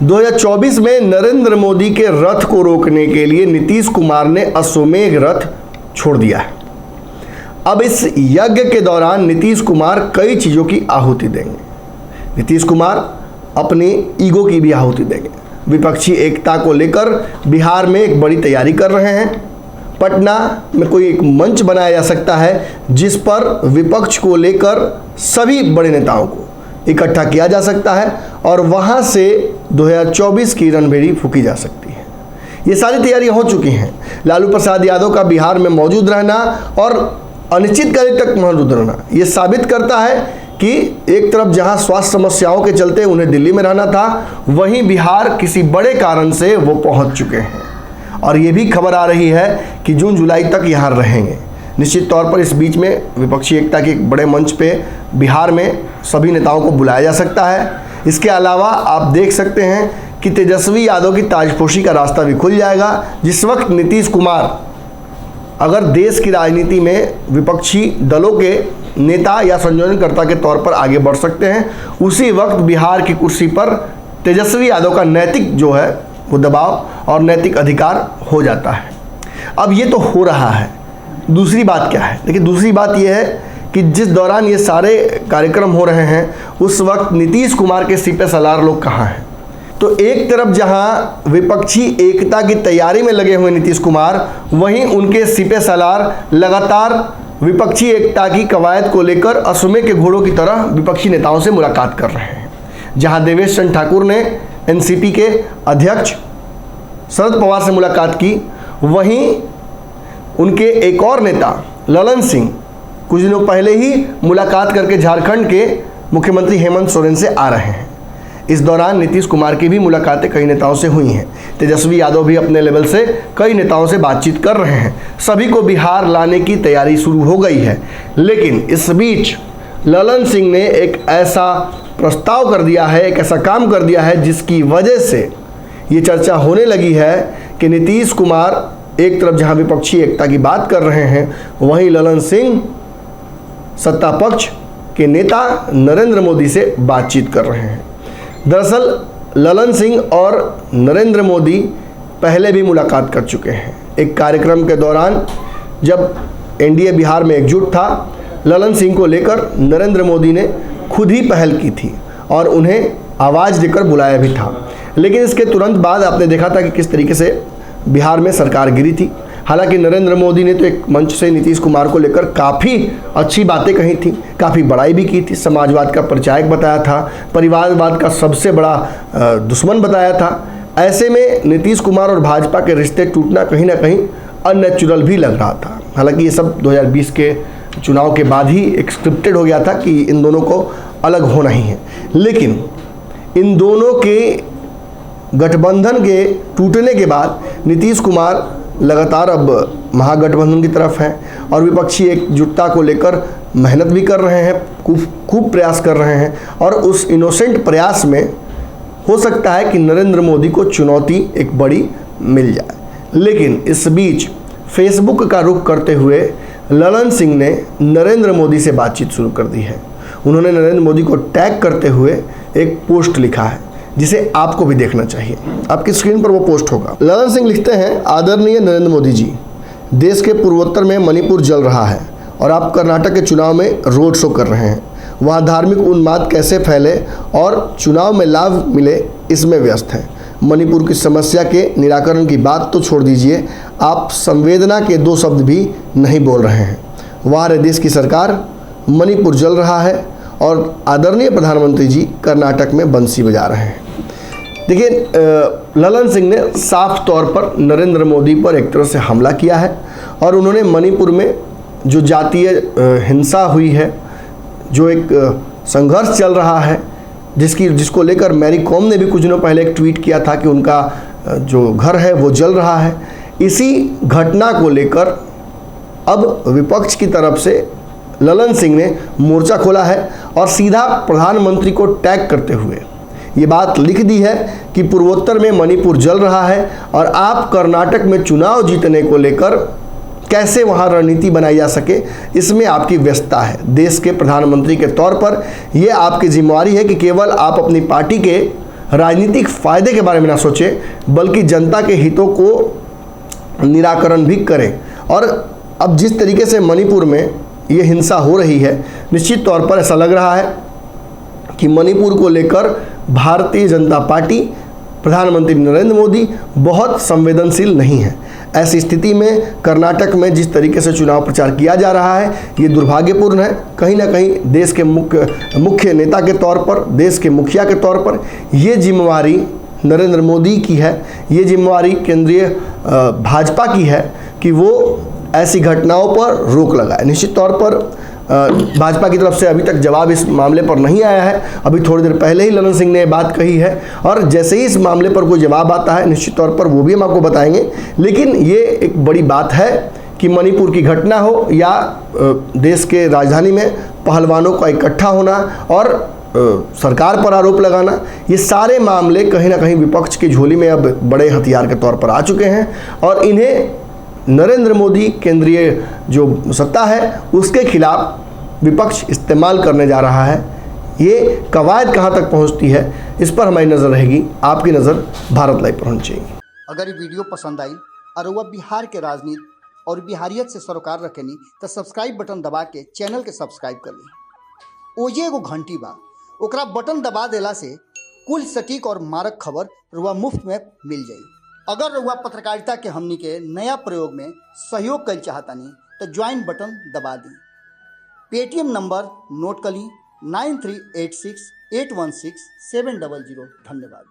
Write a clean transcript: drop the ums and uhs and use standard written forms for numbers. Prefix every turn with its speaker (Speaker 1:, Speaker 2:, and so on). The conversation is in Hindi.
Speaker 1: 2024 में नरेंद्र मोदी के रथ को रोकने के लिए नीतीश कुमार ने अश्वमेध रथ छोड़ दिया है। अब इस यज्ञ के दौरान नीतीश कुमार कई चीज़ों की आहुति देंगे। नीतीश कुमार अपनी ईगो की भी आहुति देंगे। विपक्षी एकता को लेकर बिहार में एक बड़ी तैयारी कर रहे हैं। पटना में कोई एक मंच बनाया जा सकता है जिस पर विपक्ष को लेकर सभी बड़े नेताओं को इकट्ठा किया जा सकता है और वहां से 2024 की रणभेरी फूकी जा सकती है। ये सारी तैयारियां हो चुकी हैं। लालू प्रसाद यादव का बिहार में मौजूद रहना और अनिश्चितकाल तक मौजूद रहना ये साबित करता है कि एक तरफ जहां स्वास्थ्य समस्याओं के चलते उन्हें दिल्ली में रहना था, वहीं बिहार किसी बड़े कारण से वो पहुंच चुके हैं और ये भी खबर आ रही है कि जून जुलाई तक यहाँ रहेंगे। निश्चित तौर पर इस बीच में विपक्षी एकता के एक बड़े मंच पे बिहार में सभी नेताओं को बुलाया जा सकता है। इसके अलावा आप देख सकते हैं कि तेजस्वी यादव की ताजपोशी का रास्ता भी खुल जाएगा। जिस वक्त नीतीश कुमार अगर देश की राजनीति में विपक्षी दलों के नेता या संयोजनकर्ता के तौर पर आगे बढ़ सकते हैं, उसी वक्त बिहार की कुर्सी पर तेजस्वी यादव का नैतिक जो है वो दबाव और नैतिक अधिकार हो जाता है। अब ये तो हो रहा है। दूसरी बात क्या है? देखिए, दूसरी बात यह है कि जिस दौरान ये सारे कार्यक्रम हो रहे हैं उस वक्त नीतीश कुमार के सिपह सलार लोग कहाँ हैं? तो एक तरफ जहां विपक्षी एकता की तैयारी में लगे हुए नीतीश कुमार, वहीं उनके सिपह सलार लगातार विपक्षी एकता की कवायद को लेकर अश्वमेध के घोड़ों की तरह विपक्षी नेताओं से मुलाकात कर रहे हैं। जहां देवेश चंद्र ठाकुर ने एनसीपी के अध्यक्ष शरद पवार से मुलाकात की, वहीं उनके एक और नेता ललन सिंह कुछ दिनों पहले ही मुलाकात करके झारखंड के मुख्यमंत्री हेमंत सोरेन से आ रहे हैं। इस दौरान नीतीश कुमार की भी मुलाकातें कई नेताओं से हुई हैं। तेजस्वी यादव भी अपने लेवल से कई नेताओं से बातचीत कर रहे हैं। सभी को बिहार लाने की तैयारी शुरू हो गई है। लेकिन इस बीच ललन सिंह ने एक ऐसा प्रस्ताव कर दिया है, एक ऐसा काम कर दिया है जिसकी वजह से ये चर्चा होने लगी है कि नीतीश कुमार एक तरफ जहां विपक्षी एकता की बात कर रहे हैं, वहीं ललन सिंह सत्ता पक्ष के नेता नरेंद्र मोदी से बातचीत कर रहे हैं। दरअसल ललन सिंह और नरेंद्र मोदी पहले भी मुलाकात कर चुके हैं। एक कार्यक्रम के दौरान जब एनडीए बिहार में एकजुट था, ललन सिंह को लेकर नरेंद्र मोदी ने खुद ही पहल की थी और उन्हें आवाज़ देकर बुलाया भी था। लेकिन इसके तुरंत बाद आपने देखा था कि किस तरीके से बिहार में सरकार गिरी थी। हालांकि नरेंद्र मोदी ने तो एक मंच से नीतीश कुमार को लेकर काफ़ी अच्छी बातें कही थी, काफ़ी बड़ाई भी की थी। समाजवाद का परिचायक बताया था, परिवारवाद का सबसे बड़ा दुश्मन बताया था। ऐसे में नीतीश कुमार और भाजपा के रिश्ते टूटना कहीं ना कहीं अननेचुरल भी लग रहा था। हालांकि ये सब 2020 के चुनाव के बाद ही एक स्क्रिप्टेड हो गया था कि इन दोनों को अलग होना ही है। लेकिन इन दोनों के गठबंधन के टूटने के बाद नीतीश कुमार लगातार अब महागठबंधन की तरफ हैं और विपक्षी एकजुटता को लेकर मेहनत भी कर रहे हैं, खूब प्रयास कर रहे हैं और उस इनोसेंट प्रयास में हो सकता है कि नरेंद्र मोदी को चुनौती एक बड़ी मिल जाए। लेकिन इस बीच फेसबुक का रुख करते हुए ललन सिंह ने नरेंद्र मोदी से बातचीत शुरू कर दी है। उन्होंने नरेंद्र मोदी को टैग करते हुए एक पोस्ट लिखा है जिसे आपको भी देखना चाहिए। आपकी स्क्रीन पर वो पोस्ट होगा। ललन सिंह लिखते हैं, आदरणीय नरेंद्र मोदी जी, देश के पूर्वोत्तर में मणिपुर जल रहा है और आप कर्नाटक के चुनाव में रोड शो कर रहे हैं। वहाँ धार्मिक उन्माद कैसे फैले और चुनाव में लाभ मिले, इसमें व्यस्त हैं। मणिपुर की समस्या के निराकरण की बात तो छोड़ दीजिए, आप संवेदना के 2 शब्द भी नहीं बोल रहे हैं। वहाँ देश की सरकार, मणिपुर जल रहा है और आदरणीय प्रधानमंत्री जी कर्नाटक में बंसी बजा रहे हैं। देखिए, ललन सिंह ने साफ तौर पर नरेंद्र मोदी पर एक तरह से हमला किया है और उन्होंने मणिपुर में जो जातीय हिंसा हुई है, जो एक संघर्ष चल रहा है, जिसको लेकर मैरी कॉम ने भी कुछ दिनों पहले एक ट्वीट किया था कि उनका जो घर है वो जल रहा है, इसी घटना को लेकर अब विपक्ष की तरफ से ललन सिंह ने मोर्चा खोला है और सीधा प्रधानमंत्री को टैग करते हुए ये बात लिख दी है कि पूर्वोत्तर में मणिपुर जल रहा है और आप कर्नाटक में चुनाव जीतने को लेकर कैसे वहाँ रणनीति बनाई जा सके, इसमें आपकी व्यस्तता है। देश के प्रधानमंत्री के तौर पर यह आपकी जिम्मेवारी है कि केवल आप अपनी पार्टी के राजनीतिक फायदे के बारे में ना सोचे, बल्कि जनता के हितों को निराकरण भी करें। और अब जिस तरीके से मणिपुर में ये हिंसा हो रही है, निश्चित तौर पर ऐसा लग रहा है कि मणिपुर को लेकर भारतीय जनता पार्टी, प्रधानमंत्री नरेंद्र मोदी बहुत संवेदनशील नहीं है। ऐसी स्थिति में कर्नाटक में जिस तरीके से चुनाव प्रचार किया जा रहा है, ये दुर्भाग्यपूर्ण है। कहीं ना कहीं देश के मुख्य नेता के तौर पर, देश के मुखिया के तौर पर ये जिम्मेवारी नरेंद्र मोदी की है, ये जिम्मेवारी केंद्रीय भाजपा की है कि वो ऐसी घटनाओं पर रोक लगाए। निश्चित तौर पर भाजपा की तरफ से अभी तक जवाब इस मामले पर नहीं आया है। अभी थोड़ी देर पहले ही ललन सिंह ने ये बात कही है, और जैसे ही इस मामले पर कोई जवाब आता है निश्चित तौर पर वो भी हम आपको बताएंगे। लेकिन ये एक बड़ी बात है कि मणिपुर की घटना हो या देश के राजधानी में पहलवानों का इकट्ठा होना और सरकार पर आरोप लगाना, ये सारे मामले कहीं ना कहीं विपक्ष की झोली में अब बड़े हथियार के तौर पर आ चुके हैं, और इन्हें नरेंद्र मोदी केंद्रीय जो सत्ता है उसके खिलाफ विपक्ष इस्तेमाल करने जा रहा है। ये कवायद कहाँ तक पहुँचती है, इस पर हमारी नज़र रहेगी। आपकी नज़र भारत लाइव पर होनी चाहिए।
Speaker 2: अगर ये वीडियो पसंद आई और वह बिहार के राजनीति और बिहारियत से सरोकार रखेनी तो सब्सक्राइब बटन दबा के चैनल के सब्सक्राइब कर ली। ओजे एगो घंटी बा, ओकरा बटन दबा देला से कुल सटीक और मारक खबर रुआ मुफ्त में मिल जाई। अगर रुआ पत्रकारिता के हमनी के नया प्रयोग में सहयोग कर चाहतानी तो ज्वाइन बटन दबा दी। पेटीएम नंबर नोट कर ली 9386816700। धन्यवाद।